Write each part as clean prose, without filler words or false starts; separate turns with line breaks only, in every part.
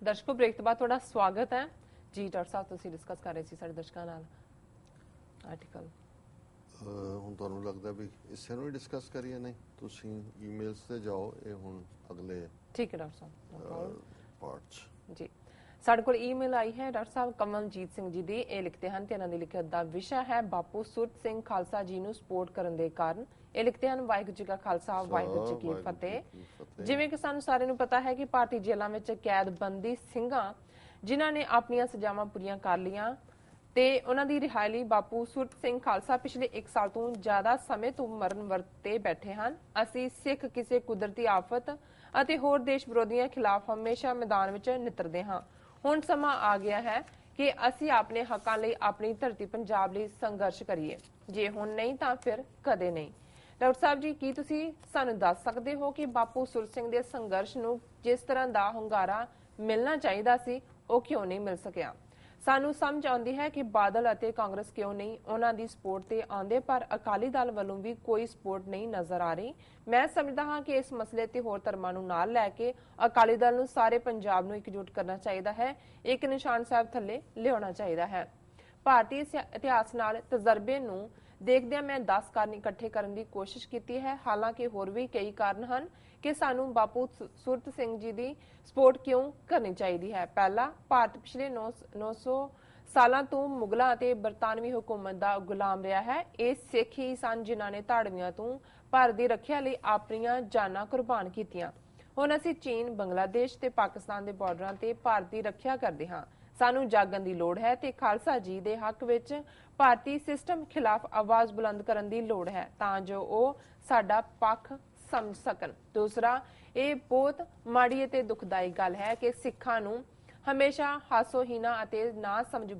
ਦਰਸ਼ਕੋ break ਤੋਂ ਬਾਅਦ ਤੁਹਾਡਾ ਸਵਾਗਤ ਹੈ ਜੀ। ਡਾਕਟਰ ਸਾਹਿਬ ਤੁਸੀਂ ਡਿਸਕਸ ਕਰ ਰਹੇ ਸੀ ਸਾਡੇ ਦਰਸ਼ਕਾਂ ਨਾਲ ਆਰਟੀਕਲ।
ਹੁਣ ਤੁਹਾਨੂੰ ਲੱਗਦਾ ਵੀ ਇਸੇ ਨੂੰ ਹੀ ਡਿਸਕਸ ਕਰੀਏ? ਨਹੀਂ, ਤੁਸੀਂ ਈਮੇਲਸ ਤੇ ਜਾਓ, ਇਹ ਹੁਣ ਅਗਲੇ
ਠੀਕ ਹੈ ਡਾਕਟਰ ਸਾਹਿਬ
ਪਾਰਟਸ
ਜੀ। ਸਾਡੇ ਕੋਲ ਈਮੇਲ ਆਈ ਹੈ ਡਾਕਟਰ ਸਾਹਿਬ ਕਮਲਜੀਤ ਸਿੰਘ ਜੀ ਦੀ। ਇਹ ਲਿਖਦੇ ਹਨ ਤੇ ਇਹਨਾਂ ਦੀ ਲਿਖਤ ਦਾ ਵਿਸ਼ਾ ਹੈ ਬਾਪੂ ਸੁਰਤ ਸਿੰਘ ਖਾਲਸਾ ਜੀ ਨੂੰ ਸਪੋਰਟ ਕਰਨ ਦੇ ਕਾਰਨ। ਇਹ ਲਿਖਦੇ ਹਨ ਵਾਹਿਗੁਰੂ ਜੀ ਕਾ ਖਾਲਸਾ ਵਾਹਿਗੁਰੂ ਜੀ ਕੀ ਫਤਿਹ। ਜਿਵੇਂ ਕਿ ਸਾਨੂੰ ਸਾਰਿਆਂ ਨੂੰ ਪਤਾ ਹੈ ਕਿ ਭਾਰਤੀ ਜੇਲ੍ਹਾਂ ਵਿੱਚ ਕੈਦ ਬੰਦੀ ਸਿੰਘਾਂ ਜਿਨ੍ਹਾਂ ਨੇ ਆਪਣੀਆਂ ਸਜ਼ਾਵਾਂ ਪੂਰੀਆਂ ਕਰ ਲੀਆਂ ਤੇ ਉਹਨਾਂ ਦੀ ਰਿਹਾਈ ਲਈ ਬਾਪੂ ਸੁਰਤ ਸਿੰਘ ਖਾਲਸਾ ਪਿਛਲੇ 1 ਸਾਲ ਤੋਂ ਜ਼ਿਆਦਾ ਸਮੇਂ ਤੋਂ ਮਰਨ ਵਰਤੇ ਬੈਠੇ ਹਨ। ਅਸੀਂ ਸਿੱਖ ਕਿਸੇ ਕੁਦਰਤੀ ਆਫਤ ਅਤੇ ਹੋਰ ਦੇਸ਼ ਵਿਰੋਧੀਆਂ ਖਿਲਾਫ ਹਮੇਸ਼ਾ ਮੈਦਾਨ ਵਿੱਚ ਨਿਤਰਦੇ ਹਾਂ। ਹੁਣ ਸਮਾਂ ਆ ਗਿਆ ਹੈ ਕਿ ਅਸੀਂ ਆਪਣੇ ਹੱਕਾਂ ਲਈ ਆਪਣੀ ਧਰਤੀ ਪੰਜਾਬ ਲਈ ਸੰਘਰਸ਼ ਕਰੀਏ। ਜੇ ਹੁਣ ਨਹੀਂ ਤਾਂ ਫਿਰ ਕਦੇ ਨਹੀਂ। ਡਾਕਟਰ ਸਾਹਿਬ ਜੀ, ਕੀ ਤੁਸੀਂ ਸਾਨੂੰ ਦੱਸ ਸਕਦੇ ਹੋ ਕਿ ਬਾਪੂ ਸੁਰਤ ਸਿੰਘ ਦੇ ਸੰਘਰਸ਼ ਨੂੰ ਜਿਸ ਤਰ੍ਹਾਂ ਦਾ ਹੁੰਗਾਰਾ ਮਿਲਣਾ ਚਾਹੀਦਾ ਸੀ ਉਹ ਕਿਉਂ ਨਹੀਂ ਮਿਲ ਸਕਿਆ? ਸਾਨੂੰ ਸਮਝ ਆਉਂਦੀ ਹੈ ਕਿ ਬਾਦਲ ਅਤੇ ਕਾਂਗਰਸ ਕਿਉਂ ਨਹੀਂ ਉਹਨਾਂ ਦੀ ਸਪੋਰਟ ਤੇ ਆਉਂਦੇ, ਪਰ ਅਕਾਲੀ ਦਲ ਵੱਲੋਂ ਵੀ ਕੋਈ ਸਪੋਰਟ ਨਹੀਂ ਨਜ਼ਰ ਆ ਰਹੀ। ਮੈਂ ਸਮਝਦਾ ਹਾਂ ਕਿ ਇਸ ਮਸਲੇ ਤੇ ਹੋਰ ਧਰਮਾਂ ਨੂੰ ਨਾਲ ਲੈ ਕੇ ਅਕਾਲੀ ਦਲ ਨੂੰ ਸਾਰੇ ਪੰਜਾਬ ਨੂੰ ਇਕਜੁੱਟ ਕਰਨਾ ਚਾਹੀਦਾ ਹੈ, ਇੱਕ ਨਿਸ਼ਾਨ ਸਾਹਿਬ ਥੱਲੇ ਲਿਆਉਣਾ ਚਾਹੀਦਾ ਹੈ। ਭਾਰਤੀ ਇਤਿਹਾਸ ਨਾਲ ਤਜਰਬੇ ਨੂੰ ਦੇਖਦਿਆਂ ਮੈਂ 10 ਕਾਰਨ ਇਕੱਠੇ ਕਰਨ ਦੀ ਕੋਸ਼ਿਸ਼ ਕੀਤੀ ਹੈ। ਹਾਲਾਂਕਿ ਹੋਰ ਵੀ ਕਈ ਕਾਰਨ ਹਨ ਕਿ ਸਾਨੂੰ ਬਾਪੂ ਸੁਰਤ ਸਿੰਘ ਜੀ ਦੀ ਸਪੋਰਟ ਕਿਉਂ ਕਰਨੀ ਚਾਹੀਦੀ ਹੈ। ਪਹਿਲਾ, ਭਾਰਤ ਪਿਛਲੇ 900 ਸਾਲਾਂ ਤੋਂ ਮੁਗਲਾਂ ਅਤੇ ਬਰਤਾਨਵੀ ਹੁਕੂਮਤ ਦਾ ਗੁਲਾਮ ਰਿਹਾ ਹੈ। ਇਹ ਸਿੱਖ ਹੀ ਸਨ ਜਿਨ੍ਹਾਂ ਨੇ ਧਾੜਵੀਆਂ ਤੋਂ ਭਾਰਤ ਦੀ ਰੱਖਿਆ ਲਈ ਆਪਣੀਆਂ ਜਾਨਾਂ ਕੁਰਬਾਨ ਕੀਤੀਆਂ। ਹੁਣ ਅਸੀਂ ਚੀਨ, ਬੰਗਲਾਦੇਸ਼ ਤੇ ਪਾਕਿਸਤਾਨ ਦੇ ਬਾਰਡਰਾਂ ਤੇ ਭਾਰਤ ਦੀ ਰੱਖਿਆ ਕਰਦੇ ਹਾਂ। ਸਾਨੂੰ ਜਾਗਣ ਦੀ ਲੋੜ ਹੈ ਤੇ ਖਾਲਸਾ ਜੀ ਦੇ ਹੱਕ ਵਿੱਚ ਭਾਰਤੀ ਸਿਸਟਮ ਖਿਲਾਫ ਆਵਾਜ਼ ਬੁਲੰਦ ਕਰਨ ਦੀ ਲੋੜ ਹੈ ਤਾਂ ਜੋ ਉਹ ਸਾਡਾ ਪੱਖ ਸਮਝ ਸਕਣ। ਦੂਸਰਾ, ਇਹ ਬਹੁਤ ਮਾੜੀ ਅਤੇ ਦੁਖਦਾਈ ਗੱਲ ਹੈ ਕਿ ਸਿੱਖਾਂ ਨੂੰ ਹਮੇਸ਼ਾ ਹਾਸੋਹੀਣਾ ਅਤੇ ਨਾ ਸਮਝ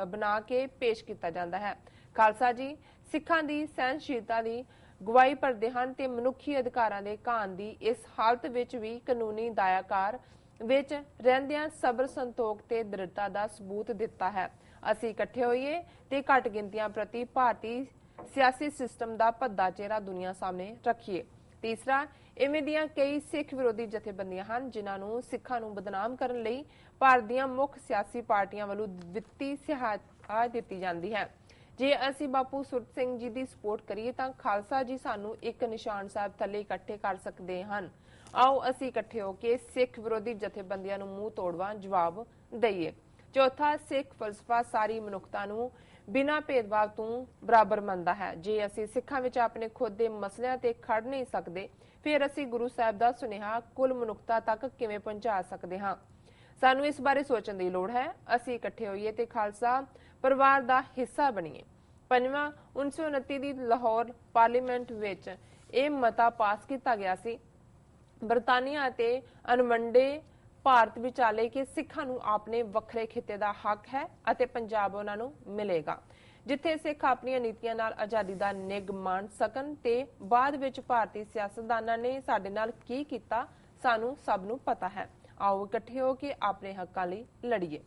ਬਣਾ ਕੇ ਪੇਸ਼ ਕੀਤਾ ਜਾਂਦਾ ਹੈ। ਖਾਲਸਾ ਜੀ ਸਿੱਖਾਂ ਦੀ ਸਹਿਣਸ਼ੀਲਤਾ ਦੀ ਗਵਾਹੀ ਭਰਦੇ ਹਨ ਤੇ ਮਨੁੱਖੀ ਅਧਿਕਾਰਾਂ ਦੇ ਘਾਣ ਦੀ ਇਸ ਹਾਲਤ ਵਿੱਚ ਵੀ ਕਾਨੂੰਨੀ ਦਾਇਆਕਾਰ ਵਿੱਚ ਰਹਿੰਦਿਆਂ ਸਬਰ, ਸੰਤੋਖ ਤੇ ਦ੍ਰਿੜਤਾ ਦਾ ਸਬੂਤ ਦਿੱਤਾ ਹੈ। ਅਸੀਂ ਇਕੱਠੇ ਹੋਈਏ ਤੇ ਘੱਟ ਗਿਣਤੀਆਂ ਪ੍ਰਤੀ ਭਾਰਤੀ ਸਿਆਸੀ ਸਿਸਟਮ ਦਾ ਭੱਦਾ ਚਿਹਰਾ ਦੁਨੀਆ ਸਾਹਮਣੇ ਰੱਖੀਏ। ਤੀਸਰਾ, ਇਵੇਂ ਦੀਆਂ ਕਈ ਸਿੱਖ ਵਿਰੋਧੀ ਜਥੇਬੰਦੀਆਂ ਹਨ ਜਿਨ੍ਹਾਂ ਨੂੰ ਸਿੱਖਾਂ ਨੂੰ ਬਦਨਾਮ ਕਰਨ ਲਈ ਭਾਰਤ ਦੀਆਂ ਮੁੱਖ ਸਿਆਸੀ ਪਾਰਟੀਆਂ ਵੱਲੋਂ ਵਿੱਤੀ ਸਹਾਇਤਾ ਦਿੱਤੀ ਜਾਂਦੀ ਹੈ। ਜੇ ਅਸੀਂ ਬਾਪੂ ਸੁਰਤ ਸਿੰਘ ਜੀ ਦੀ ਸਪੋਰਟ ਕਰੀਏ ਤਾਂ ਖਾਲਸਾ ਜੀ ਸਾਨੂੰ ਇੱਕ ਨਿਸ਼ਾਨ ਸਾਹਿਬ ਥੱਲੇ ਇਕੱਠੇ ਕਰ ਸਕਦੇ ਹਨ। ਆਓ ਅਸੀਂ ਇਕੱਠੇ ਹੋ ਕੇ ਸਿੱਖ ਵਿਰੋਧੀ ਜਥੇਬੰਦੀਆਂ ਨੂੰ ਮੂੰਹ ਤੋੜਵਾ ਜਵਾਬ ਦਈਏ। ਚੌਥਾ, ਸਿੱਖ ਫਲਸਫਾ ਸਾਰੀ ਮਨੁੱਖਤਾ ਨੂੰ ਬਿਨਾਂ ਭੇਦਭਾਵ ਤੋਂ ਬਰਾਬਰ ਮੰਨਦਾ ਹੈ। ਜੇ ਅਸੀਂ ਸਿੱਖਾਂ ਵਿੱਚ ਆਪਣੇ ਖੁਦ ਦੇ ਮਸਲਿਆਂ ਤੇ ਖੜ ਨਹੀਂ ਸਕਦੇ, ਫਿਰ ਅਸੀਂ ਗੁਰੂ ਸਾਹਿਬ ਦਾ ਸੁਨੇਹਾ ਕੁੱਲ ਮਨੁੱਖਤਾ ਤੱਕ ਕਿਵੇਂ ਪਹੁੰਚਾ ਸਕਦੇ ਹਾਂ? ਸਾਨੂੰ ਇਸ ਬਾਰੇ ਸੋਚਣ ਦੀ ਲੋੜ ਹੈ। ਅਸੀਂ ਇਕੱਠੇ ਹੋਈਏ ਤੇ ਖਾਲਸਾ ਪਰਿਵਾਰ ਦਾ ਹਿੱਸਾ ਬਣੀਏ। ਪੰਜਵਾਂ, 1929 ਦੀ ਲਾਹੌਰ ਪਾਰਲੀਮੈਂਟ ਵਿੱਚ ਇਹ ਮਤਾ ਪਾਸ ਕੀਤਾ ਗਿਆ ਸੀ ਬਰਤਾਨੀਆ ਅਤੇ ਅਨਵੰਡੇ ਭਾਰਤ ਵਿਚਾਲੇ ਕਿ ਸਿੱਖਾਂ ਨੂੰ ਆਪਣੇ ਵੱਖਰੇ ਖਿੱਤੇ ਦਾ ਹੱਕ ਹੈ ਅਤੇ ਪੰਜਾਬ ਉਹਨਾਂ ਨੂੰ ਮਿਲੇਗਾ, ਜਿੱਥੇ ਸਿੱਖ ਆਪਣੀਆਂ ਨੀਤੀਆਂ ਨਾਲ ਆਜ਼ਾਦੀ ਦਾ ਨਿੱਘ ਮਾਣ ਸਕਣ। ਤੇ ਬਾਅਦ ਵਿੱਚ ਭਾਰਤੀ ਸਿਆਸਤਦਾਨਾਂ ਨੇ ਸਾਡੇ ਨਾਲ ਕੀ ਕੀਤਾ ਸਾਨੂੰ ਸਭ ਨੂੰ ਪਤਾ ਹੈ। ਆਓ ਇਕੱਠੇ ਹੋ ਕੇ ਆਪਣੇ ਹੱਕਾਂ ਲਈ ਲੜੀਏ।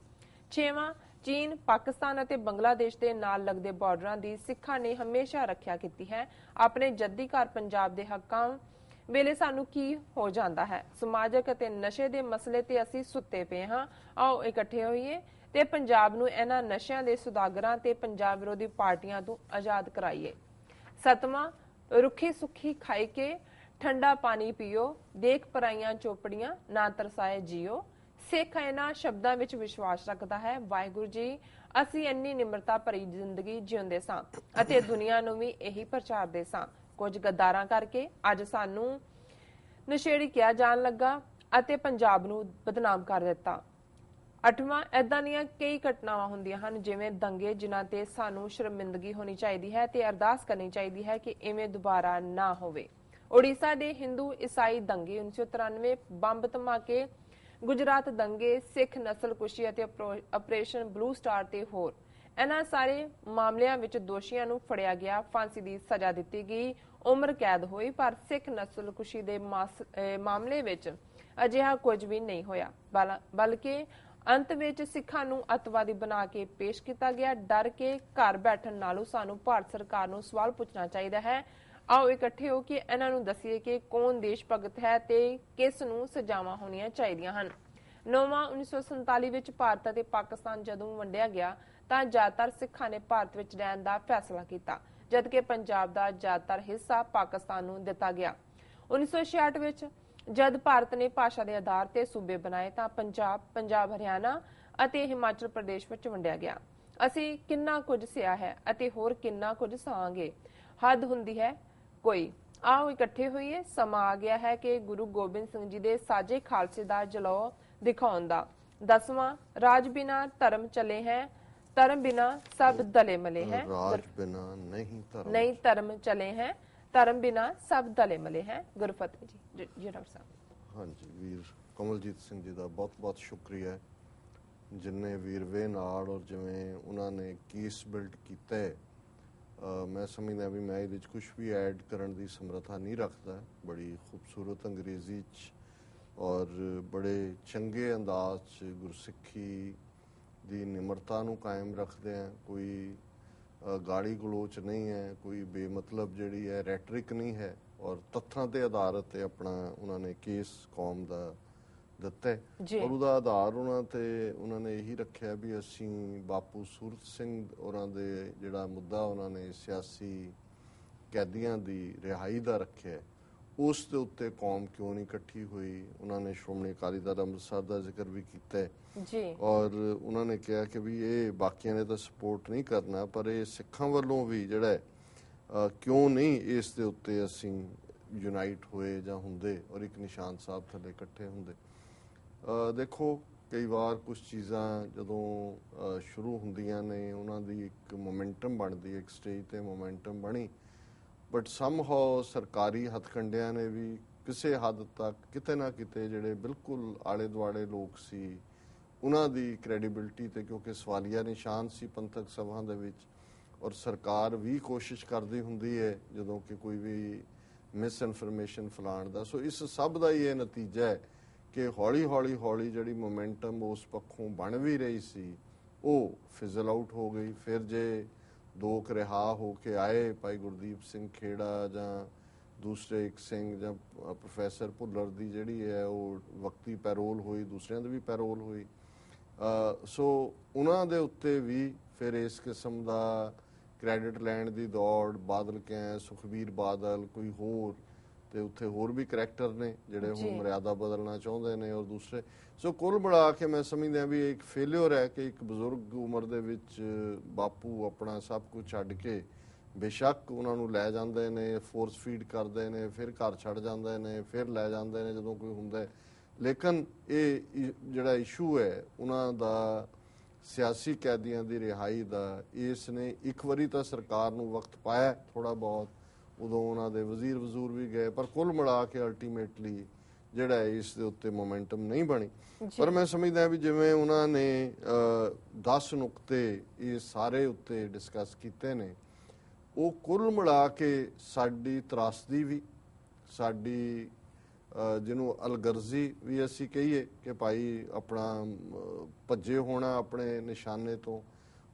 ਛੇਵਾਂ, ਚੀਨ, ਪਾਕਿਸਤਾਨ ਅਤੇ ਬੰਗਲਾਦੇਸ਼ ਦੇ ਨਾਲ ਲੱਗਦੇ ਬਾਰਡਰਾਂ ਦੀ ਸਿੱਖਾਂ ਨੇ ਹਮੇਸ਼ਾ ਰੱਖਿਆ ਕੀਤੀ ਹੈ। ਆਪਣੇ ਜੱਦੀ ਘਰ ਪੰਜਾਬ ਦੇ ਹੱਕਾਂ ਵੇਲੇ ਸਾਨੂੰ ਕੀ ਹੋ ਜਾਂਦਾ ਹੈ? ਸਮਾਜਿਕ ਅਤੇ ਨਸ਼ੇ ਦੇ ਮਸਲੇ ਤੇ ਅਸੀਂ ਸੁੱਤੇ ਪਏ ਹਾਂ। ਆਓ ਇਕੱਠੇ ਹੋਈਏ ਤੇ ਪੰਜਾਬ ਨੂੰ ਇਹਨਾਂ ਨਸ਼ਿਆਂ ਦੇ ਸੁਦਾਗਰਾਂ ਤੇ ਪੰਜਾਬ ਵਿਰੋਧੀ ਪਾਰਟੀਆਂ ਤੋਂ ਆਜ਼ਾਦ ਕਰਾਈਏ। ਸੱਤਵਾਂ, ਰੁੱਖੀ ਸੁੱਖੀ ਖਾਈ ਕੇ ਠੰਡਾ ਪਾਣੀ ਪੀਓ, ਦੇਖ ਪਰਾਈਆਂ ਚੋਪੜੀਆਂ ਨਾ ਤਰਸਾਏ ਜੀਓ। ਸਿੱਖ ਇਹਨਾਂ ਸ਼ਬਦਾਂ ਵਿੱਚ ਵਿਸ਼ਵਾਸ ਰੱਖਦਾ ਹੈ। ਵਾਹਿਗੁਰੂ ਜੀ, ਅਸੀਂ ਇੰਨੀ ਨਿਮਰਤਾ ਭਰੀ ਜ਼ਿੰਦਗੀ ਜਿਉਂਦੇ ਸਾਂ ਅਤੇ ਦੁਨੀਆ ਨੂੰ ਵੀ ਇਹੀ ਪ੍ਰਚਾਰਦੇ ਸਾਂ। ਕੁਝ ਗੱਦਾਰਾਂ ਕਰਕੇ ਅੱਜ ਸਾਨੂੰ ਨਸ਼ੇੜੀ ਕਿਹਾ ਜਾਣ ਲੱਗਾ ਅਤੇ ਪੰਜਾਬ ਨੂੰ ਬਦਨਾਮ ਕਰ ਦਿੱਤਾ। ਅੱਠਵਾਂ, ਏਦਾਂ ਦੀਆਂ ਕਈ ਘਟਨਾਵਾਂ ਹੁੰਦੀਆਂ ਹਨ ਜਿਵੇਂ ਦੰਗੇ ਜਿਨ੍ਹਾਂ ਤੇ ਸਾਨੂੰ ਸ਼ਰਮਿੰਦਗੀ ਹੋਣੀ ਚਾਹੀਦੀ ਹੈ ਤੇ ਅਰਦਾਸ ਕਰਨੀ ਚਾਹੀਦੀ ਹੈ ਕਿ ਇਵੇਂ ਦੁਬਾਰਾ ਨਾ ਹੋਵੇ। ਉੜੀਸਾ ਦੇ ਹਿੰਦੂ ਈਸਾਈ ਦੰਗੇ, 1993 ਬੰਬ ਧਮਾਕੇ, ਗੁਜਰਾਤ ਦੰਗੇ, ਸਿੱਖ ਨਸਲਕੁਸ਼ੀ ਅਤੇ ਆਪਰੇਸ਼ਨ ਬਲੂ ਸਟਾਰ ਤੇ ਹੋਰ ਇਹਨਾਂ ਸਾਰੇ ਮਾਮਲਿਆਂ ਵਿੱਚ ਦੋਸ਼ੀਆਂ ਨੂੰ ਫੜਿਆ ਗਿਆ, ਫਾਂਸੀ ਦੀ ਸਜ਼ਾ ਦਿੱਤੀ ਗਈ, ਉਮਰ ਕੈਦ ਹੋਈ। ਪਰ ਸਿੱਖ ਨਸਲਕੁਸ਼ੀ ਦੇ ਮਾਮਲੇ ਵਿੱਚ ਅਜਿਹਾ ਕੁਝ ਵੀ ਨਹੀਂ ਹੋਇਆ, ਬਲਕਿ ਅੰਤ ਵਿੱਚ ਸਿੱਖਾਂ ਨੂੰ ਅੱਤਵਾਦੀ ਬਣਾ ਕੇ ਪੇਸ਼ ਕੀਤਾ ਗਿਆ। ਡਰ ਕੇ ਘਰ ਬੈਠਣ ਨਾਲੋਂ ਸਾਨੂੰ ਭਾਰਤ ਸਰਕਾਰ ਨੂੰ ਸਵਾਲ ਪੁੱਛਣਾ ਚਾਹੀਦਾ ਹੈ। ਆਓ ਇਕੱਠੇ ਹੋ ਕੇ ਇਹਨਾਂ ਨੂੰ ਦੱਸੀਏ ਕਿ ਕੌਣ ਦੇਸ਼ ਭਗਤ ਹੈ ਤੇ ਕਿਸ ਨੂੰ ਸਜ਼ਾਵਾਂ ਹੋਣੀਆਂ ਚਾਹੀਦੀਆਂ ਹਨ। ਨੌਵਾਂ 1947 ਵਿੱਚ ਭਾਰਤ ਅਤੇ ਪਾਕਿਸਤਾਨ ਜਦੋਂ ਵੰਡਿਆ ਗਿਆ ਤਾਂ ਜ਼ਿਆਦਾਤਰ ਸਿੱਖਾਂ ਨੇ ਭਾਰਤ ਵਿੱਚ ਰਹਿਣ ਦਾ ਫੈਸਲਾ ਕੀਤਾ, ਜਦਕਿ ਪੰਜਾਬ ਦਾ ਜ਼ਿਆਦਾਤਰ ਹਿੱਸਾ ਪਾਕਿਸਤਾਨ ਨੂੰ ਦਿੱਤਾ ਗਿਆ। 1966 ਵਿੱਚ ਜਦ ਭਾਰਤ ਨੇ ਭਾਸ਼ਾ ਦੇ ਆਧਾਰ ਤੇ ਸੂਬੇ ਬਣਾਏ ਤਾਂ ਪੰਜਾਬ ਹਰਿਆਣਾ ਅਤੇ ਹਿਮਾਚਲ ਪ੍ਰਦੇਸ਼ ਵਿੱਚ ਵੰਡਿਆ ਗਿਆ। ਅਸੀਂ ਕਿੰਨਾ ਕੁਝ ਸਿਆ ਹੈ ਅਤੇ ਹੋਰ ਕਿੰਨਾ ਕੁਝ ਸਹਾਂਗੇ, ਹੱਦ ਹੁੰਦੀ ਹੈ ਕੋਈ। ਆਓ ਇਕੱਠੇ ਹੋਈਏ, ਸਮਾਂ ਆ ਗਿਆ ਹੈ ਕਿ ਗੁਰੂ ਗੋਬਿੰਦ ਸਿੰਘ ਜੀ ਦੇ ਸਾਜੇ ਖਾਲਸੇ ਦਾ ਜਲੌ ਦਿਖਾਉਣ ਦਾ। 10ਵਾਂ ਰਾਜ ਬਿਨਾ ਧਰਮ ਚਲੇ ਹੈ, ਧਰਮ ਬਿਨਾ ਸਭ ਦਲੇ ਮਲੇ ਹੈ।
ਰਾਜ ਬਿਨਾ ਨਹੀਂ
ਧਰਮ ਚਲੇ ਹੈ, ਧਰਮ ਬਿਨਾ ਸਭ ਦਲੇ ਮਲੇ ਹੈ। ਗੁਰਫਤਿਹ ਜੀ। ਜੀ ਡਾਕਟਰ ਸਾਹਿਬ।
ਹਾਂਜੀ, ਵੀਰ ਕਮਲਜੀਤ ਸਿੰਘ ਜੀ ਦਾ ਬਹੁਤ ਬਹੁਤ ਸ਼ੁਕਰੀਆ, ਜਿਨਨੇ ਵੀਰਵੇ ਨਾਲ ਔਰ ਜਿਵੇਂ ਉਹਨਾਂ ਨੇ ਕੇਸ ਬਿਲਡ ਕੀਤਾ ਹੈ। ਮੈਂ ਸਮਝਦਾ ਵੀ ਮੈਂ ਇਹਦੇ 'ਚ ਕੁਛ ਵੀ ਐਡ ਕਰਨ ਦੀ ਸਮਰੱਥਾ ਨਹੀਂ ਰੱਖਦਾ। ਬੜੀ ਖੂਬਸੂਰਤ ਅੰਗਰੇਜ਼ੀ 'ਚ ਔਰ ਬੜੇ ਚੰਗੇ ਅੰਦਾਜ਼ 'ਚ ਗੁਰਸਿੱਖੀ ਦੀ ਨਿਮਰਤਾ ਨੂੰ ਕਾਇਮ ਰੱਖਦੇ ਆ। ਕੋਈ ਗਾਲੀ ਗਲੋਚ ਨਹੀਂ ਹੈ, ਕੋਈ ਬੇਮਤਲਬ ਜਿਹੜੀ ਹੈ ਰੈਟਰਿਕ ਨਹੀਂ ਹੈ, ਔਰ ਤੱਥਾਂ ਤੇ ਆਧਾਰਿਤ ਤੇ ਆਪਣਾ ਉਹਨਾਂ ਨੇ ਕੇਸ ਕੌਮ ਦਾ ਦਿੱਤਾ ਔਰ ਉਹਦਾ ਆਧਾਰ ਉਹਨਾਂ ਨੇ ਇਹੀ ਰੱਖਿਆ ਵੀ ਅਸੀਂ ਬਾਪੂ ਸੂਰਤ ਸਿੰਘ ਉਹਨਾਂ ਦੇ ਜਿਹੜਾ ਮੁੱਦਾ ਉਹਨਾਂ ਨੇ ਸਿਆਸੀ ਕੈਦੀਆਂ ਦੀ ਰਿਹਾਈ ਦਾ ਰੱਖਿਆ, ਉਸ ਦੇ ਉੱਤੇ ਕੌਮ ਕਿਉਂ ਨਹੀਂ ਇਕੱਠੀ ਹੋਈ। ਉਹਨਾਂ ਨੇ ਸ਼੍ਰੋਮਣੀ ਅਕਾਲੀ ਦਲ ਅੰਮ੍ਰਿਤਸਰ ਦਾ ਜ਼ਿਕਰ ਵੀ ਕੀਤਾ ਔਰ ਉਹਨਾਂ ਨੇ ਕਿਹਾ ਕਿ ਵੀ ਇਹ ਬਾਕੀਆਂ ਨੇ ਤਾਂ ਸਪੋਰਟ ਨਹੀਂ ਕਰਨਾ, ਪਰ ਇਹ ਸਿੱਖਾਂ ਵੱਲੋਂ ਵੀ ਜਿਹੜਾ ਕਿਉਂ ਨਹੀਂ ਇਸ ਦੇ ਉੱਤੇ ਅਸੀਂ ਯੂਨਾਈਟ ਹੋਏ ਜਾਂ ਹੁੰਦੇ ਔਰ ਇੱਕ ਨਿਸ਼ਾਨ ਸਾਹਿਬ ਥੱਲੇ ਇਕੱਠੇ ਹੁੰਦੇ। ਦੇਖੋ, ਕਈ ਵਾਰ ਕੁਝ ਚੀਜ਼ਾਂ ਜਦੋਂ ਸ਼ੁਰੂ ਹੁੰਦੀਆਂ ਨੇ ਉਹਨਾਂ ਦੀ ਇੱਕ ਮੋਮੈਂਟਮ ਬਣਦੀ ਹੈ, ਇੱਕ ਸਟੇਜ ਤੇ ਮੋਮੈਂਟਮ ਬਣੀ, ਬਟ ਸਮਹਾਉ ਸਰਕਾਰੀ ਹੱਥਕੰਡਿਆਂ ਨੇ ਵੀ ਕਿਸੇ ਹੱਦ ਤੱਕ ਕਿਤੇ ਨਾ ਕਿਤੇ ਜਿਹੜੇ ਬਿਲਕੁਲ ਆਲੇ ਦੁਆਲੇ ਲੋਕ ਸੀ ਉਹਨਾਂ ਦੀ ਕ੍ਰੈਡੀਬਿਲਿਟੀ ਤੇ, ਕਿਉਂਕਿ ਸਵਾਲੀਆ ਨਿਸ਼ਾਨ ਸੀ ਪੰਥਕ ਸਭਾ ਦੇ ਵਿੱਚ, ਔਰ ਸਰਕਾਰ ਵੀ ਕੋਸ਼ਿਸ਼ ਕਰਦੀ ਹੁੰਦੀ ਹੈ ਜਦੋਂ ਕਿ ਕੋਈ ਵੀ ਮਿਸ ਇਨਫੋਰਮੇਸ਼ਨ ਫੈਲਾਉਣ ਦਾ। ਸੋ ਇਸ ਸਭ ਦਾ ਹੀ ਇਹ ਨਤੀਜਾ ਹੈ ਕਿ ਹੌਲੀ ਜਿਹੜੀ ਮੋਮੈਂਟਮ ਉਸ ਪੱਖੋਂ ਬਣ ਵੀ ਰਹੀ ਸੀ ਉਹ ਫਿਜ਼ਲ ਆਊਟ ਹੋ ਗਈ। ਫਿਰ ਜੇ ਦੋ ਰਿਹਾ ਹੋ ਕੇ ਆਏ, ਭਾਈ ਗੁਰਦੀਪ ਸਿੰਘ ਖੇੜਾ ਜਾਂ ਦੂਸਰੇ ਇੱਕ ਸਿੰਘ ਜਾਂ ਪ੍ਰੋਫੈਸਰ ਭੁੱਲਰ ਦੀ ਜਿਹੜੀ ਹੈ ਉਹ ਵਕਤੀ ਪੈਰੋਲ ਹੋਈ, ਦੂਸਰਿਆਂ ਦੀ ਵੀ ਪੈਰੋਲ ਹੋਈ। ਸੋ ਉਹਨਾਂ ਦੇ ਉੱਤੇ ਵੀ ਫਿਰ ਇਸ ਕਿਸਮ ਦਾ ਕ੍ਰੈਡਿਟ ਲੈਣ ਦੀ ਦੌੜ, ਬਾਦਲ ਕਹਿ ਸੁਖਬੀਰ ਬਾਦਲ, ਕੋਈ ਹੋਰ, ਤੇ ਉੱਥੇ ਹੋਰ ਵੀ ਕਰੈਕਟਰ ਨੇ ਜਿਹੜੇ ਹੁਣ ਮਰਿਆਦਾ ਬਦਲਣਾ ਚਾਹੁੰਦੇ ਨੇ ਔਰ ਦੂਸਰੇ। ਸੋ ਕੁੱਲ ਮਿਲਾ ਕੇ ਮੈਂ ਸਮਝਦਾ ਵੀ ਇੱਕ ਫੇਲਿਅਰ ਹੈ ਕਿ ਇੱਕ ਬਜ਼ੁਰਗ ਉਮਰ ਦੇ ਵਿੱਚ ਬਾਪੂ ਆਪਣਾ ਸਭ ਕੁਝ ਛੱਡ ਕੇ, ਬੇਸ਼ੱਕ ਉਹਨਾਂ ਨੂੰ ਲੈ ਜਾਂਦੇ ਨੇ, ਫੋਰਸ ਫੀਡ ਕਰਦੇ ਨੇ, ਫਿਰ ਘਰ ਛੱਡ ਜਾਂਦੇ ਨੇ, ਫਿਰ ਲੈ ਜਾਂਦੇ ਨੇ ਜਦੋਂ ਕੋਈ ਹੁੰਦਾ, ਲੇਕਿਨ ਇਹ ਜਿਹੜਾ ਇਸ਼ੂ ਹੈ ਉਹਨਾਂ ਦਾ ਸਿਆਸੀ ਕੈਦੀਆਂ ਦੀ ਰਿਹਾਈ ਦਾ, ਇਸ ਨੇ ਇੱਕ ਵਾਰੀ ਤਾਂ ਸਰਕਾਰ ਨੂੰ ਵਕਤ ਪਾਇਆ ਥੋੜਾ ਬਹੁਤ, ਉਦੋਂ ਉਹਨਾਂ ਦੇ ਵਜ਼ੀਰ ਵਜ਼ੂਰ ਵੀ ਗਏ, ਪਰ ਕੁੱਲ ਮਿਲਾ ਕੇ ਅਲਟੀਮੇਟਲੀ ਜਿਹੜਾ ਇਸ ਦੇ ਉੱਤੇ ਮੋਮੈਂਟਮ ਨਹੀਂ ਬਣੀ। ਪਰ ਮੈਂ ਸਮਝਦਾ ਵੀ ਜਿਵੇਂ ਉਹਨਾਂ ਨੇ 10 ਨੁਕਤੇ ਇਹ ਸਾਰੇ ਉੱਤੇ ਡਿਸਕਸ ਕੀਤੇ ਨੇ, ਉਹ ਕੁੱਲ ਮਿਲਾ ਕੇ ਸਾਡੀ ਤਰਾਸਦੀ ਵੀ, ਸਾਡੀ ਜਿਹਨੂੰ ਅਲਗਰਜ਼ੀ ਵੀ ਅਸੀਂ ਕਹੀਏ ਕਿ ਭਾਈ ਆਪਣਾ ਭੱਜੇ ਹੋਣਾ ਆਪਣੇ ਨਿਸ਼ਾਨੇ ਤੋਂ,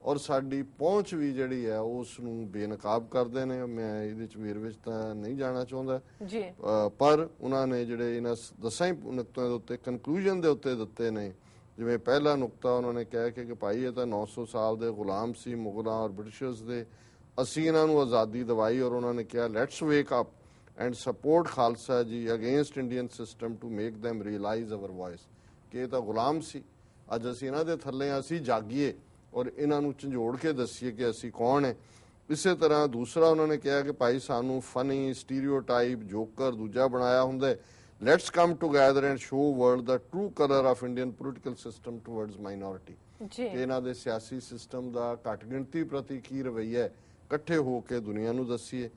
ਔਰ ਸਾਡੀ ਪਹੁੰਚ ਵੀ ਜਿਹੜੀ ਹੈ ਉਸ ਨੂੰ ਬੇਨਕਾਬ ਕਰਦੇ ਨੇ। ਮੈਂ ਇਹਦੇ ਚ ਵੇਰ ਵਿੱਚ ਤਾਂ ਨਹੀਂ ਜਾਣਾ ਚਾਹੁੰਦਾ ਜੀ, ਪਰ ਉਹਨਾਂ ਨੇ ਜਿਹੜੇ ਇਹਨਾਂ 10 ਨੁਕਤਿਆਂ ਦੇ ਉੱਤੇ ਕਨਕਲੂਜਨ ਦੇ ਉੱਤੇ ਦਿੱਤੇ ਨੇ। ਜਿਵੇਂ ਪਹਿਲਾ ਨੁਕਤਾ ਉਹਨਾਂ ਨੇ ਕਿਹਾ ਕਿ ਭਾਈ ਇਹ ਤਾਂ 900 ਸਾਲ ਦੇ ਗੁਲਾਮ ਸੀ ਮੁਗਲਾਂ ਔਰ ਬ੍ਰਿਟਿਸ਼ਰਸ ਦੇ, ਅਸੀਂ ਇਹਨਾਂ ਨੂੰ ਆਜ਼ਾਦੀ ਦਿਵਾਈ, ਔਰ ਉਹਨਾਂ ਨੇ ਕਿਹਾ let's wake up and support Khalsa ji against Indian system to make them realise our voice, ਕਿ ਇਹ ਤਾਂ ਗੁਲਾਮ ਸੀ, ਅੱਜ ਅਸੀਂ ਇਹਨਾਂ ਦੇ ਥੱਲੇ ਅਸੀਂ ਜਾਗੀਏ ਔਰ ਇਹਨਾਂ ਨੂੰ ਝੰਜੋੜ ਕੇ ਦੱਸੀਏ ਕਿ ਅਸੀਂ ਕੌਣ ਹੈ। ਇਸੇ ਤਰ੍ਹਾਂ ਦੂਸਰਾ ਉਹਨਾਂ ਨੇ ਕਿਹਾ ਕਿ ਭਾਈ ਸਾਨੂੰ ਫਨੀ, ਸਟੀਰੀਓਟਾਈਪ, ਜੋਕਰ ਦੂਜਾ ਬਣਾਇਆ ਹੁੰਦਾ, let's come together and show world ਦਾ true colour of Indian political system towards minority, ਕਿ ਇਹਨਾਂ ਦੇ ਸਿਆਸੀ ਸਿਸਟਮ ਦਾ ਘੱਟ ਗਿਣਤੀ ਪ੍ਰਤੀ ਕੀ ਰਵੱਈਆ ਹੈ, ਇਕੱਠੇ ਹੋ ਕੇ ਦੁਨੀਆ ਨੂੰ ਦੱਸੀਏ।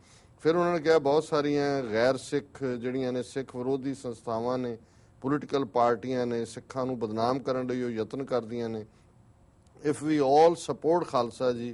ਫਿਰ ਉਹਨਾਂ ਨੇ ਕਿਹਾ ਬਹੁਤ ਸਾਰੀਆਂ ਗੈਰ ਸਿੱਖ ਜਿਹੜੀਆਂ ਨੇ ਸਿੱਖ ਵਿਰੋਧੀ ਸੰਸਥਾਵਾਂ ਨੇ, ਪੋਲੀਟੀਕਲ ਪਾਰਟੀਆਂ ਨੇ, ਸਿੱਖਾਂ ਨੂੰ ਬਦਨਾਮ ਕਰਨ ਲਈ ਉਹ ਯਤਨ ਕਰਦੀਆਂ ਨੇ। If we all support Khalsa ji,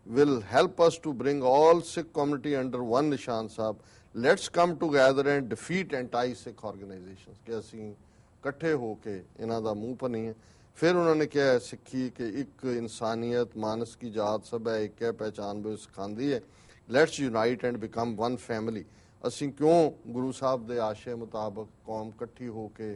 will help us to bring all Sikh community under one Nishan Sahib. Let's come together and defeat anti-Sikh organizations. कि ਅਸੀਂ ਇਕੱਠੇ ਹੋ ਕੇ ਇਹਨਾਂ ਦਾ ਮੂੰਹ ਭੰਨੀਏ। ਫਿਰ ਉਹਨਾਂ ਨੇ ਕਿਹਾ ਸਿੱਖੀ ਕਿ ਇੱਕ ਇਨਸਾਨੀਅਤ ਮਾਨਸ ਕੀ ਜਾਤ ਸਭ ਹੈ, ਇੱਕ ਹੈ ਪਹਿਚਾਨ ਵੀ ਸਿਖਾਉਂਦੀ ਹੈ। Let's unite and become one family. ਅਸੀਂ ਕਿਉਂ ਗੁਰੂ ਸਾਹਿਬ ਦੇ ਆਸ਼ੇ ਮੁਤਾਬਕ ਕੌਮ ਇਕੱਠੀ ਹੋ ਕੇ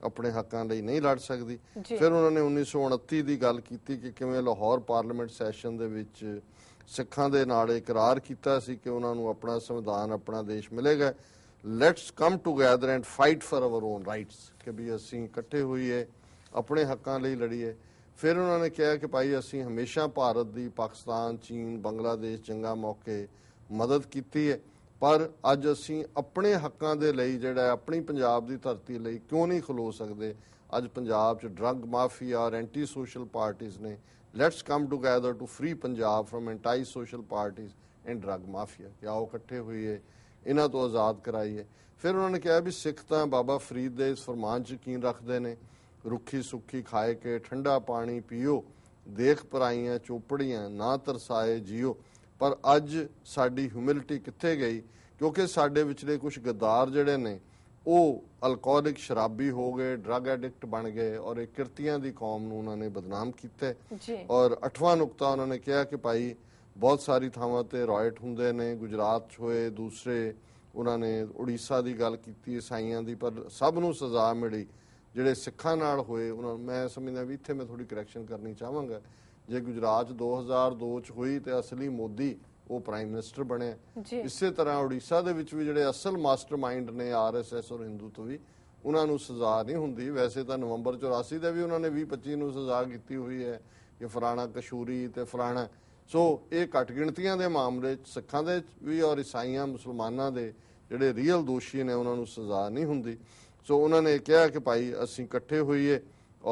ਆਪਣੇ ਹੱਕਾਂ ਲਈ ਨਹੀਂ ਲੜ ਸਕਦੀ।
ਜੀ।
ਫਿਰ ਉਹਨਾਂ ਨੇ 1929 ਦੀ ਗੱਲ ਕੀਤੀ ਕਿ ਕਿਵੇਂ ਲਾਹੌਰ ਪਾਰਲੀਮੈਂਟ ਸੈਸ਼ਨ ਦੇ ਵਿੱਚ ਸਿੱਖਾਂ ਦੇ ਨਾਲ ਇਕਰਾਰ ਕੀਤਾ ਸੀ ਕਿ ਉਹਨਾਂ ਨੂੰ ਆਪਣਾ ਸੰਵਿਧਾਨ, ਆਪਣਾ ਦੇਸ਼ ਮਿਲੇਗਾ। Let's come together and fight for our own rights, ਕਿ ਵੀ ਅਸੀਂ ਇਕੱਠੇ ਹੋਈਏ, ਆਪਣੇ ਹੱਕਾਂ ਲਈ ਲੜੀਏ। ਫਿਰ ਉਹਨਾਂ ਨੇ ਕਿਹਾ ਕਿ ਭਾਈ ਅਸੀਂ ਹਮੇਸ਼ਾ ਭਾਰਤ ਦੀ ਪਾਕਿਸਤਾਨ, ਚੀਨ, ਬੰਗਲਾਦੇਸ਼ ਜੰਗਾਂ ਮੌਕੇ ਮਦਦ ਕੀਤੀ ਹੈ, ਪਰ ਅੱਜ ਅਸੀਂ ਆਪਣੇ ਹੱਕਾਂ ਦੇ ਲਈ ਜਿਹੜਾ ਆਪਣੀ ਪੰਜਾਬ ਦੀ ਧਰਤੀ ਲਈ ਕਿਉਂ ਨਹੀਂ ਖਲੋ ਸਕਦੇ। ਅੱਜ ਪੰਜਾਬ 'ਚ ਡਰੱਗ ਮਾਫੀਆ ਔਰ ਐਂਟੀ ਸੋਸ਼ਲ ਪਾਰਟੀਜ਼ ਨੇ। Let's come together to free Punjab from anti social parties and drug mafia, ਕਿ ਆਓ ਇਕੱਠੇ ਹੋਈਏ, ਇਹਨਾਂ ਤੋਂ ਆਜ਼ਾਦ ਕਰਾਈਏ। ਫਿਰ ਉਹਨਾਂ ਨੇ ਕਿਹਾ ਵੀ ਸਿੱਖ ਤਾਂ ਬਾਬਾ ਫਰੀਦ ਦੇ ਇਸ ਫਰਮਾਨ 'ਚ ਯਕੀਨ ਰੱਖਦੇ ਨੇ, ਰੁੱਖੀ ਸੁੱਖੀ ਖਾਏ ਕੇ ਠੰਡਾ ਪਾਣੀ ਪੀਓ, ਦੇਖ ਪਰਾਈਆਂ ਚੋਪੜੀਆਂ ਨਾ ਤਰਸਾਏ ਜੀਓ। ਪਰ ਅੱਜ ਸਾਡੀ ਹਿਊਮਿਲਿਟੀ ਕਿੱਥੇ ਗਈ, ਕਿਉਂਕਿ ਸਾਡੇ ਵਿਚਲੇ ਕੁਝ ਗੱਦਾਰ ਜਿਹੜੇ ਨੇ ਉਹ ਅਲਕੋਹਲਿਕ ਸ਼ਰਾਬੀ ਹੋ ਗਏ, ਡਰੱਗ ਐਡਿਕਟ ਬਣ ਗਏ, ਔਰ ਇਹ ਕਿਰਤੀਆਂ ਦੀ ਕੌਮ ਨੂੰ ਉਹਨਾਂ ਨੇ ਬਦਨਾਮ ਕੀਤਾ। ਔਰ 8ਵਾਂ ਨੁਕਤਾ ਉਹਨਾਂ ਨੇ ਕਿਹਾ ਕਿ ਭਾਈ ਬਹੁਤ ਸਾਰੀ ਥਾਵਾਂ ਤੇ ਰਾਇਟ ਹੁੰਦੇ ਨੇ, ਗੁਜਰਾਤ 'ਚ ਹੋਏ, ਦੂਸਰੇ ਉਹਨਾਂ ਨੇ ਉੜੀਸਾ ਦੀ ਗੱਲ ਕੀਤੀ, ਈਸਾਈਆਂ ਦੀ, ਪਰ ਸਭ ਨੂੰ ਸਜ਼ਾ ਮਿਲੀ। ਜਿਹੜੇ ਸਿੱਖਾਂ ਨਾਲ ਹੋਏ ਉਹਨਾਂ, ਮੈਂ ਸਮਝਦਾ ਵੀ ਇੱਥੇ ਮੈਂ ਥੋੜੀ ਕਰੈਕਸ਼ਨ ਕਰਨੀ ਚਾਹਾਂਗਾ, ਜੇ ਗੁਜਰਾਤ 'ਚ 2002 'ਚ ਹੋਈ ਤੇ ਅਸਲੀ ਮੋਦੀ ਉਹ ਪ੍ਰਾਈਮ ਮਿਨਿਸਟਰ ਬਣਿਆ। ਇਸੇ ਤਰ੍ਹਾਂ ਉੜੀਸਾ ਦੇ ਵਿੱਚ ਵੀ ਜਿਹੜੇ ਅਸਲ ਮਾਸਟਰਮਾਈਂਡ ਨੇ RSS ਔਰ ਹਿੰਦੂਤਵੀ, ਉਹਨਾਂ ਨੂੰ ਸਜ਼ਾ ਨਹੀਂ ਹੁੰਦੀ। ਵੈਸੇ ਤਾਂ ਨਵੰਬਰ 84 ਦੇ ਵੀ ਉਹਨਾਂ ਨੇ 20-25 ਨੂੰ ਸਜ਼ਾ ਕੀਤੀ ਹੋਈ ਹੈ ਕਿ ਫਲਾਣਾ ਕਸ਼ੂਰੀ ਤੇ ਫਲਾਣਾ। ਸੋ ਇਹ ਘੱਟ ਗਿਣਤੀਆਂ ਦੇ ਮਾਮਲੇ 'ਚ ਸਿੱਖਾਂ ਦੇ ਵੀ ਔਰ ਈਸਾਈਆਂ ਮੁਸਲਮਾਨਾਂ ਦੇ ਜਿਹੜੇ ਰੀਅਲ ਦੋਸ਼ੀ ਨੇ ਉਹਨਾਂ ਨੂੰ ਸਜ਼ਾ ਨਹੀਂ ਹੁੰਦੀ। ਸੋ ਉਹਨਾਂ ਨੇ ਕਿਹਾ ਕਿ ਭਾਈ ਅਸੀਂ ਇਕੱਠੇ ਹੋਈਏ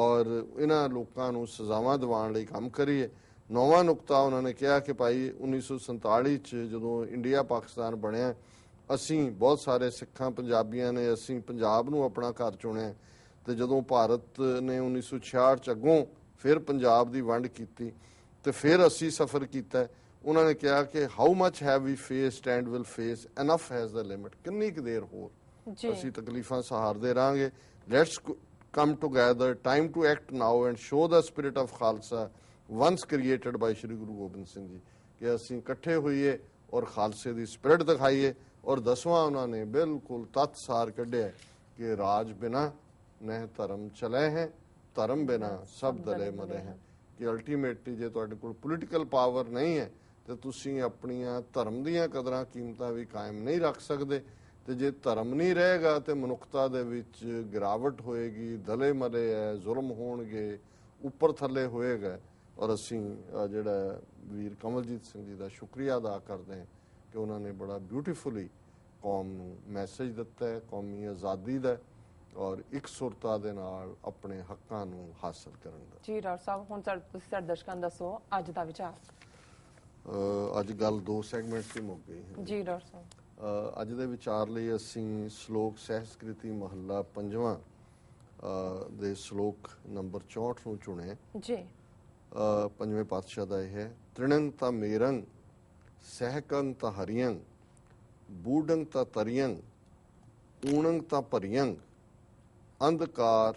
ਔਰ ਇਹਨਾਂ ਲੋਕਾਂ ਨੂੰ ਸਜ਼ਾਵਾਂ ਦਿਵਾਉਣ ਲਈ ਕੰਮ ਕਰੀਏ। 9ਵਾਂ ਨੁਕਤਾ ਉਹਨਾਂ ਨੇ ਕਿਹਾ ਕਿ ਭਾਈ 1947 'ਚ ਜਦੋਂ ਇੰਡੀਆ ਪਾਕਿਸਤਾਨ ਬਣਿਆ, ਅਸੀਂ ਬਹੁਤ ਸਾਰੇ ਸਿੱਖਾਂ ਪੰਜਾਬੀਆਂ ਨੇ ਅਸੀਂ ਪੰਜਾਬ ਨੂੰ ਆਪਣਾ ਘਰ ਚੁਣਿਆ, ਤੇ ਜਦੋਂ ਭਾਰਤ ਨੇ 1966 'ਚ ਅੱਗੋਂ ਫਿਰ ਪੰਜਾਬ ਦੀ ਵੰਡ ਕੀਤੀ ਤੇ ਫਿਰ ਅਸੀਂ ਸਫ਼ਰ ਕੀਤਾ। ਉਹਨਾਂ ਨੇ ਕਿਹਾ ਕਿ how much have we faced and will face, enough has the limit, ਕਿੰਨੀ ਕੁ ਦੇਰ ਹੋਰ ਅਸੀਂ ਤਕਲੀਫਾਂ ਸਹਾਰਦੇ ਰਾਂਗੇ। Let's come together, time to act now and show the spirit of Khalsa once created by Shri Guru Gobind Singh ji, ਕਿ ਅਸੀਂ ਇਕੱਠੇ ਹੋਈਏ ਔਰ ਖਾਲਸੇ ਦੀ ਸਪਿਰਿਟ ਦਿਖਾਈਏ। ਔਰ 10ਵਾਂ ਉਹਨਾਂ ਨੇ ਬਿਲਕੁਲ ਤਤਸਾਰ ਕੱਢਿਆ ਕਿ ਰਾਜ ਬਿਨਾ ਨਹਿ ਧਰਮ ਚਲੇ ਹੈ, ਧਰਮ ਬਿਨਾ ਸਭ ਦਲੇ ਮਲੇ ਹੈ, ਕਿ ਅਲਟੀਮੇਟਲੀ ਜੇ ਤੁਹਾਡੇ ਕੋਲ ਪੋਲੀਟੀਕਲ ਪਾਵਰ ਨਹੀਂ ਹੈ ਤੇ ਤੁਸੀਂ ਆਪਣੀਆਂ ਧਰਮ ਦੀਆਂ ਕਦਰਾਂ ਕੀਮਤਾਂ ਵੀ ਕਾਇਮ ਨਹੀਂ ਰੱਖ ਸਕਦੇ। ਤੇ ਜੇ ਧਰਮ ਨਹੀਂ ਰਹੇਗਾ ਤੇ ਮਨੁੱਖਤਾ ਦੇ ਵਿੱਚ ਗਿਰਾਵਟ ਹੋਏਗੀ, ਦਲੇ ਮਲੇ ਹੈ, ਜ਼ੁਲਮ ਹੋਣਗੇ, ਉੱਪਰ ਥੱਲੇ ਹੋਏਗਾ। ਔਰ ਅਸੀਂ ਜਿਹੜਾ ਵੀਰ ਕਮਲਜੀਤ ਸਿੰਘ ਜੀ ਦਾ ਸ਼ੁਕਰੀਆ ਅਦਾ ਕਰਦੇ ਹਾਂ ਕਿ ਉਹਨਾਂ ਨੇ ਬੜਾ ਬਿਊਟੀਫੁਲੀ ਕੌਮ ਨੂੰ ਮੈਸੇਜ ਦਿੱਤਾ ਹੈ, ਕੌਮੀ ਆਜ਼ਾਦੀ ਦਾ ਔਰ ਇਕਸੁਰਤਾ ਦੇ ਨਾਲ ਆਪਣੇ ਹੱਕਾਂ ਨੂੰ ਹਾਸਲ ਕਰਨ ਦਾ।
ਜੀ ਡਾਕਟਰ ਸਾਹਿਬ, ਹੁਣ ਤੁਸੀਂ ਸਾਡੇ ਦਰਸ਼ਕਾਂ ਨੂੰ ਦੱਸੋ ਅੱਜ ਦਾ ਵਿਚਾਰ।
ਅੱਜ ਗੱਲ 2 ਸੈਗਮੈਂਟ 'ਚ ਮੁੱਕ ਗਈ ਹੈ
ਜੀ ਡਾਕਟਰ ਸਾਹਿਬ।
ਅੱਜ ਦੇ ਵਿਚਾਰ ਲਈ ਅਸੀਂ ਸ਼ਲੋਕ ਸਹਿਸਕ੍ਰਿਤੀ ਮਹੱਲਾ 5ਵਾਂ ਦੇ ਸ਼ਲੋਕ ਨੰਬਰ 64 ਨੂੰ ਚੁਣਿਆ ਜੀ। ਪੰਜਵੇਂ ਪਾਤਸ਼ਾਹ ਦਾ ਇਹ ਹੈ, ਤ੍ਰਿਣੰਗ ਤਾਂ ਮੇਰੰਗ ਸਹਿਕੰਗ ਤਾਂ ਹਰੀਅੰਗ ਬੂਢੰਗ ਤਾਂ ਤਰੀਅੰਗ ਊਣੰਗ ਤਾਂ ਭਰੀਅੰਗ ਅੰਧਕਾਰ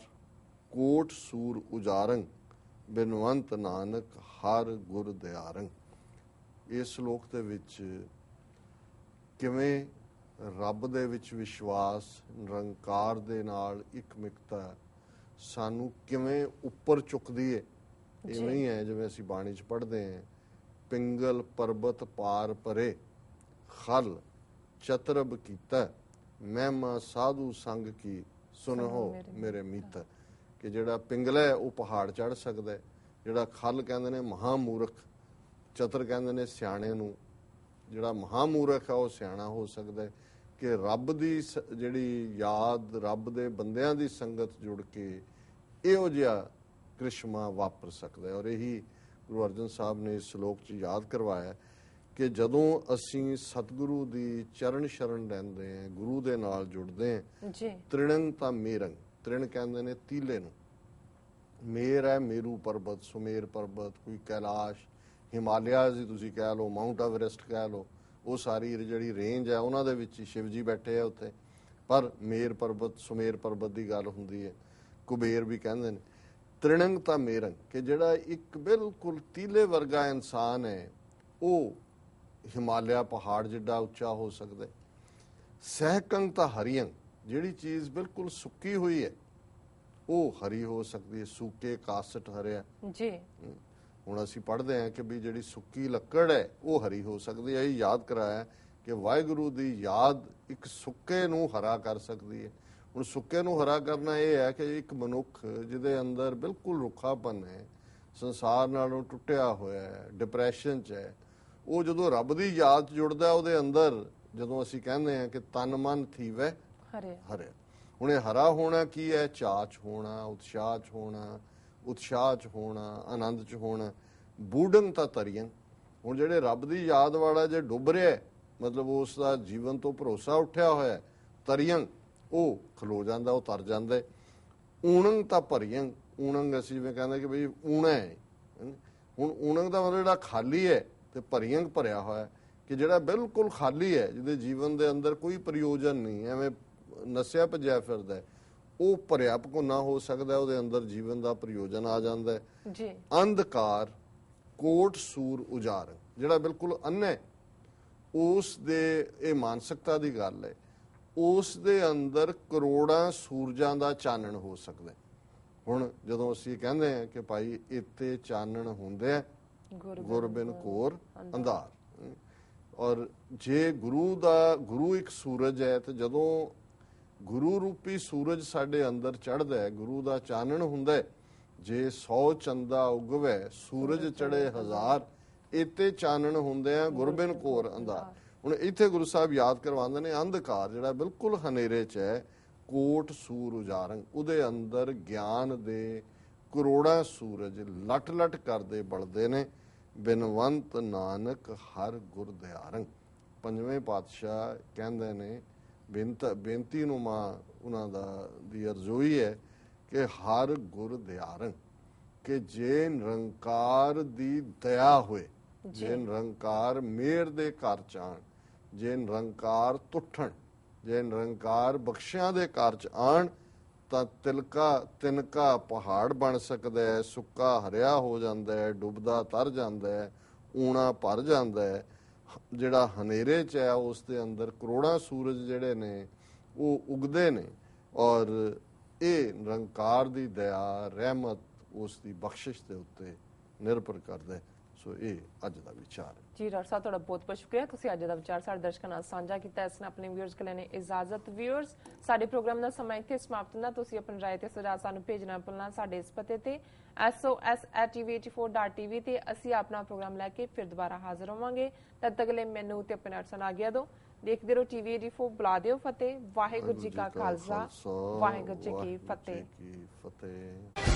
ਕੋਟ ਸੂਰ ਉਜਾਰੰਗ ਬਿਨਵੰਤ ਨਾਨਕ ਹਰ ਗੁਰ ਦਿਆਰੰਗ। ਇਸ ਸ਼ਲੋਕ ਦੇ ਵਿੱਚ ਕਿਵੇਂ ਰੱਬ ਦੇ ਵਿੱਚ ਵਿਸ਼ਵਾਸ, ਨਿਰੰਕਾਰ ਦੇ ਨਾਲ ਇਕਮਿਕਤਾ ਸਾਨੂੰ ਕਿਵੇਂ ਉੱਪਰ ਚੁੱਕਦੀ ਹੈ। ਇਵੇਂ ਹੀ ਹੈ ਜਿਵੇਂ ਅਸੀਂ ਬਾਣੀ 'ਚ ਪੜ੍ਹਦੇ ਹਾਂ, ਪਿੰਗਲ ਪਰਬਤ ਪਾਰ ਪਰੇ ਖਲ ਚਤਰਬ ਕੀਤਾ ਮਹਿਮਾ ਸਾਧੂ ਸੰਗ ਕੀ ਸੁਨਹੋ ਮੇਰੇ ਮੀਤ, ਕਿ ਜਿਹੜਾ ਪਿੰਗਲਾ ਹੈ ਉਹ ਪਹਾੜ ਚੜ੍ਹ ਸਕਦਾ, ਜਿਹੜਾ ਖਲ ਕਹਿੰਦੇ ਨੇ ਮਹਾਮੂਰਖ, ਚਤਰ ਕਹਿੰਦੇ ਨੇ ਸਿਆਣੇ ਨੂੰ, ਜਿਹੜਾ ਮਹਾਮੂਰਖ ਹੈ ਉਹ ਸਿਆਣਾ ਹੋ ਸਕਦਾ, ਕਿ ਰੱਬ ਦੀ ਜਿਹੜੀ ਯਾਦ, ਰੱਬ ਦੇ ਬੰਦਿਆਂ ਦੀ ਸੰਗਤ ਜੁੜ ਕੇ ਇਹੋ ਜਿਹਾ ਕ੍ਰਿਸ਼ਮਾ ਵਾਪਰ ਸਕਦਾ ਹੈ। ਔਰ ਇਹੀ ਗੁਰੂ ਅਰਜਨ ਸਾਹਿਬ ਨੇ ਇਸ ਸ਼ਲੋਕ 'ਚ ਯਾਦ ਕਰਵਾਇਆ ਕਿ ਜਦੋਂ ਅਸੀਂ ਸਤਿਗੁਰੂ ਦੀ ਚਰਨ ਸ਼ਰਨ ਲੈਂਦੇ ਹਾਂ, ਗੁਰੂ ਦੇ ਨਾਲ ਜੁੜਦੇ ਹਾਂ, ਤ੍ਰਿਣੰਗ ਤਾਂ ਮੇਰੰਗ, ਤ੍ਰਿਣ ਕਹਿੰਦੇ ਨੇ ਤੀਲੇ ਨੂੰ, ਮੇਰ ਹੈ ਮੇਰੂ ਪਰਬਤ, ਸੁਮੇਰ ਪਰਬਤ, ਕੋਈ ਕੈਲਾਸ਼, ਹਿਮਾਲਿਆਜ਼ ਹੀ ਤੁਸੀਂ ਕਹਿ ਲਓ, ਮਾਊਂਟ ਐਵਰੈਸਟ ਕਹਿ ਲਓ, ਉਹ ਸਾਰੀ ਜਿਹੜੀ ਰੇਂਜ ਹੈ ਉਹਨਾਂ ਦੇ ਵਿੱਚ ਹੀ ਸ਼ਿਵ ਜੀ ਬੈਠੇ ਆ ਉੱਥੇ। ਪਰ ਮੇਰ ਪਰਬਤ, ਸੁਮੇਰ ਪਰਬਤ ਦੀ ਗੱਲ ਹੁੰਦੀ ਹੈ, ਕੁਬੇਰ ਵੀ ਕਹਿੰਦੇ ਨੇ। ਤ੍ਰਿਣੰਗ ਤਾਂ ਮੇਰੰਗ, ਕਿ ਜਿਹੜਾ ਇੱਕ ਬਿਲਕੁਲ ਤੀਲੇ ਵਰਗਾ ਇਨਸਾਨ ਹੈ ਉਹ ਹਿਮਾਲਿਆ ਪਹਾੜ ਜਿੱਡਾ ਉੱਚਾ ਹੋ ਸਕਦਾ। ਸਹਿਕੰਗ ਤਾਂ ਹਰੀਅੰਗ, ਜਿਹੜੀ ਚੀਜ਼ ਬਿਲਕੁਲ ਸੁੱਕੀ ਹੋਈ ਹੈ ਉਹ ਹਰੀ ਹੋ ਸਕਦੀ ਹੈ। ਸੁੱਕੇ ਕਾਸਟ ਹਰਿਆ,
ਜੀ
ਹੁਣ ਅਸੀਂ ਪੜ੍ਹਦੇ ਹਾਂ ਕਿ ਵੀ ਜਿਹੜੀ ਸੁੱਕੀ ਲੱਕੜ ਹੈ ਉਹ ਹਰੀ ਹੋ ਸਕਦੀ ਹੈ। ਇਹ ਯਾਦ ਕਰਾਇਆ ਕਿ ਵਾਹਿਗੁਰੂ ਦੀ ਯਾਦ ਇੱਕ ਸੁੱਕੇ ਨੂੰ ਹਰਾ ਕਰ ਸਕਦੀ ਹੈ। ਹੁਣ ਸੁੱਕੇ ਨੂੰ ਹਰਾ ਕਰਨਾ ਇਹ ਹੈ ਕਿ ਇੱਕ ਮਨੁੱਖ ਜਿਹਦੇ ਅੰਦਰ ਬਿਲਕੁਲ ਰੁੱਖਾਪਨ ਹੈ, ਸੰਸਾਰ ਨਾਲੋਂ ਟੁੱਟਿਆ ਹੋਇਆ ਹੈ, ਡਿਪਰੈਸ਼ਨ 'ਚ ਹੈ, ਉਹ ਜਦੋਂ ਰੱਬ ਦੀ ਯਾਦ 'ਚ ਜੁੜਦਾ ਉਹਦੇ ਅੰਦਰ, ਜਦੋਂ ਅਸੀਂ ਕਹਿੰਦੇ ਹਾਂ ਕਿ ਤਨ ਮਨ ਥੀਵੈ ਹਰਿਆ। ਹੁਣ ਇਹ ਹਰਾ ਹੋਣਾ ਕੀ ਹੈ? ਚਾਅ 'ਚ ਹੋਣਾ, ਉਤਸ਼ਾਹ 'ਚ ਹੋਣਾ, ਆਨੰਦ 'ਚ ਹੋਣਾ। ਬੂਡਨ ਤਾਂ ਤਰੀਆਂ। ਹੁਣ ਜਿਹੜੇ ਰੱਬ ਦੀ ਯਾਦ ਵਾਲਾ ਜੇ ਡੁੱਬ ਰਿਹਾ, ਮਤਲਬ ਉਸ ਦਾ ਜੀਵਨ ਤੋਂ ਭਰੋਸਾ ਉੱਠਿਆ ਹੋਇਆ, ਤਰੀਆਂ ਉਹ ਖਲੋ ਜਾਂਦਾ, ਉਹ ਤਰ ਜਾਂਦਾ। ਊਣੰਗ ਤਾਂ ਭਰੀਆਂ। ਊਣੰਗ ਅਸੀਂ ਜਿਵੇਂ ਕਹਿੰਦੇ ਕਿ ਬਈ ਊਣਾ ਹੈ। ਹੁਣ ਊਣੰਗ ਦਾ ਮਤਲਬ ਜਿਹੜਾ ਖਾਲੀ ਹੈ, ਤੇ ਭਰੀਆਂ ਭਰਿਆ ਹੋਇਆ, ਕਿ ਜਿਹੜਾ ਬਿਲਕੁਲ ਖਾਲੀ ਹੈ, ਜਿਹਦੇ ਜੀਵਨ ਦੇ ਅੰਦਰ ਕੋਈ ਪ੍ਰਯੋਜਨ ਨਹੀਂ, ਐਵੇਂ ਨਸਿਆ ਭੱਜਿਆ ਫਿਰਦਾ, ਉਹ ਭਰਿਆ ਭਕੁੰਨਾ ਹੋ ਸਕਦਾ, ਉਹਦੇ ਅੰਦਰ ਜੀਵਨ ਦਾ ਪ੍ਰਯੋਜਨ ਆ ਜਾਂਦਾ
ਜੀ।
ਅੰਧਕਾਰ ਕੋਟ ਸੂਰ ਉਜਾਰ, ਜਿਹੜਾ ਬਿਲਕੁਲ ਅੰਨ੍ਹਾ ਹੈ, ਉਸ ਦੇ, ਇਹ ਮਾਨਸਿਕਤਾ ਦੀ ਗੱਲ ਹੈ, ਉਸ ਦੇ ਅੰਦਰ ਕਰੋੜਾਂ ਸੂਰਜਾਂ ਦਾ ਚਾਨਣ ਹੋ ਸਕਦਾ। ਹੁਣ ਜਦੋਂ ਅਸੀਂ ਕਹਿੰਦੇ ਹਾਂ ਕਿ ਭਾਈ ਇੱਥੇ ਚਾਨਣ ਹੁੰਦੇ ਆ, ਗੁਰ ਬਿਨ ਘੋਰ ਅੰਧਾਰ। ਔਰ ਜੇ ਗੁਰੂ ਇੱਕ ਸੂਰਜ ਹੈ, ਤੇ ਜਦੋਂ ਗੁਰੂ ਰੂਪੀ ਸੂਰਜ ਸਾਡੇ ਅੰਦਰ ਚੜ੍ਹਦਾ ਹੈ, ਗੁਰੂ ਦਾ ਚਾਨਣ ਹੁੰਦਾ ਹੈ, ਜੇ 100 ਚੰਦਾ ਉਗਵੇ ਸੂਰਜ ਚੜੇ 1000, ਇੱਥੇ ਚਾਨਣ ਹੁੰਦੇ ਆ ਗੁਰ ਬਿਨ ਘੋਰ ਅੰਧਾਰ। ਹੁਣ ਇੱਥੇ ਗੁਰੂ ਸਾਹਿਬ ਯਾਦ ਕਰਵਾਉਂਦੇ ਨੇ ਅੰਧਕਾਰ ਜਿਹੜਾ ਬਿਲਕੁਲ ਹਨੇਰੇ 'ਚ ਹੈ, ਕੋਟ ਸੂਰ ਉਜਾਰੰ, ਉਹਦੇ ਅੰਦਰ ਗਿਆਨ ਦੇ ਕਰੋੜਾਂ ਸੂਰਜ ਲਟ ਲਟ ਕਰਦੇ ਬਲਦੇ ਨੇ। ਬਿਨਵੰਤ ਨਾਨਕ ਹਰ ਗੁਰ ਦਿਆਰੰ। ਪੰਜਵੇਂ ਪਾਤਸ਼ਾਹ ਕਹਿੰਦੇ ਨੇ, ਬੇਨਤੀ ਨੂੰ ਮਾਂ ਉਹਨਾਂ ਦੀ ਅਰਜ਼ੋਈ ਹੈ ਕਿ ਹਰ ਗੁਰ ਦਿਆਰੰ, ਕਿ ਜੇ ਨਿਰੰਕਾਰ ਦੀ ਦਇਆ ਹੋਏ, ਜੇ ਨਿਰੰਕਾਰ ਮਿਹਰ ਦੇ ਘਰ ਚ ਆਣ, ਜੇ ਨਿਰੰਕਾਰ ਤੁੱਠਣ, ਜੇ ਨਿਰੰਕਾਰ ਬਖਸ਼ਿਆਂ ਦੇ ਘਰ ਚ ਆਣ, ਤਾਂ ਤਿਨਕਾ ਪਹਾੜ ਬਣ ਸਕਦਾ ਹੈ, ਸੁੱਕਾ ਹਰਿਆ ਹੋ ਜਾਂਦਾ ਹੈ, ਡੁੱਬਦਾ ਤਰ ਜਾਂਦਾ ਹੈ, ਊਣਾ ਭਰ ਜਾਂਦਾ ਹੈ। ਜਿਹੜਾ ਹਨੇਰੇ 'ਚ ਹੈ ਉਸ ਦੇ ਅੰਦਰ ਕਰੋੜਾਂ ਸੂਰਜ ਜਿਹੜੇ ਨੇ ਉਹ ਉਗਦੇ ਨੇ, ਔਰ ਇਹ ਨਿਰੰਕਾਰ ਦੀ ਦਇਆ, ਰਹਿਮਤ, ਉਸ ਦੀ ਬਖਸ਼ਿਸ਼ ਦੇ ਉੱਤੇ ਨਿਰਭਰ ਕਰਦਾ ਹੈ। ਸੋ ਇਹ ਅੱਜ ਦਾ ਵਿਚਾਰ ਹੈ
ਜੀ। ਡਾਕਟਰ ਸਾਹਿਬ ਤੁਹਾਡਾ ਬਹੁਤ ਬਹੁਤ ਸ਼ੁਕਰੀਆ, ਤੁਸੀਂ ਅੱਜ ਦਾ ਵਿਚਾਰ ਸਾਡੇ ਦਰਸ਼ਕਾਂ ਨਾਲ ਸਾਂਝਾ ਕੀਤਾ। ਇਸ ਨੇ ਆਪਣੇ ਵਿਊਅਰਸ ਕੋਲ ਲੈਣੇ ਇਜਾਜ਼ਤ। ਵਿਊਅਰਸ, ਸਾਡੇ ਪ੍ਰੋਗਰਾਮ ਦਾ ਸਮਾਂ ਇੱਥੇ ਸਮਾਪਤ ਹੁੰਦਾ। ਤੁਸੀਂ ਆਪਣੀ ਰਾਏ ਤੇ ਸੁਝਾਅ ਸਾਨੂੰ ਭੇਜਣਾ ਭੁੱਲਣਾ ਸਾਡੇ ਇਸ ਪਤੇ ਤੇ sos@tv84.tv ਤੇ ਅਸੀਂ ਆਪਣਾ ਪ੍ਰੋਗਰਾਮ ਲੈ ਕੇ ਫਿਰ ਦੁਬਾਰਾ ਹਾਜ਼ਰ ਹੋਵਾਂਗੇ। ਤਦ ਤੱਕ ਲਈ ਮੈਨੂੰ ਤੇ ਆਪਣੇ ਨਾਲ ਆਗਿਆ ਦਿਓ। ਦੇਖਦੇ ਰਹੋ TV84, ਬੁਲਾ ਦਿਓ ਫਤਿਹ। ਵਾਹਿਗੁਰੂ ਜੀ ਕਾ ਖਾਲਸਾ, ਵਾਹਿਗੁਰੂ ਜੀ ਕੀ ਫਤਿਹ।